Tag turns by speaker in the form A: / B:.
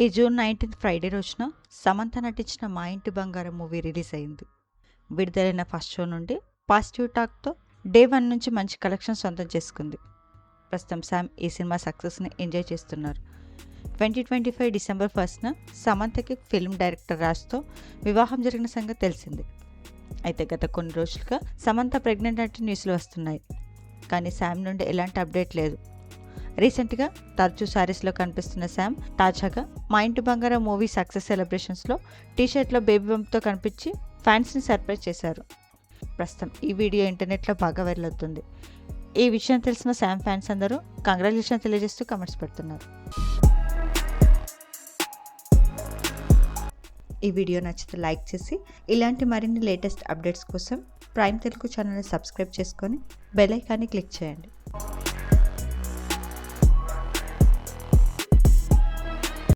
A: ఈ June 19 Friday రోజున సమంత నటించిన మా ఇంటి బంగారం మూవీ రిలీజ్ అయింది. విడుదలైన ఫస్ట్ షో నుండి పాజిటివ్ టాక్తో డే 1 నుంచి మంచి కలెక్షన్ సొంతం చేసుకుంది. ప్రస్తుతం శామ్ ఈ సినిమా సక్సెస్ని ఎంజాయ్ చేస్తున్నారు. 2025 డిసెంబర్ 1న సమంతకి ఫిల్మ్ డైరెక్టర్ రాజ్తో వివాహం జరిగిన సంగతి తెలిసింది. అయితే గత కొన్ని రోజులుగా సమంత ప్రెగ్నెంట్ అంటే న్యూస్లు వస్తున్నాయి. కానీ శామ్ నుండి ఎలాంటి అప్డేట్ లేదు. రీసెంట్గా తరచూ శారీస్లో కనిపిస్తున్న శామ్ తాజాగా మా ఇంటి బంగారం మూవీ సక్సెస్ సెలబ్రేషన్స్లో టీషర్ట్లో బేబీ బంప్తో కనిపించి ఫ్యాన్స్ని సర్ప్రైజ్ చేశారు. ప్రస్తుతం ఈ వీడియో ఇంటర్నెట్లో బాగా వైరల్ అవుతుంది. ఈ విషయం తెలిసిన శామ్ ఫ్యాన్స్ అందరూ కంగ్రాచులేషన్ తెలియజేస్తూ కమెంట్స్ పెడుతున్నారు. ఈ వీడియో నచ్చితే లైక్ చేసి ఇలాంటి మరిన్ని లేటెస్ట్ అప్డేట్స్ కోసం ప్రైమ్ తెలుగు ఛానల్ని సబ్స్క్రైబ్ చేసుకొని బెల్ ఐకాన్ని క్లిక్ చేయండి.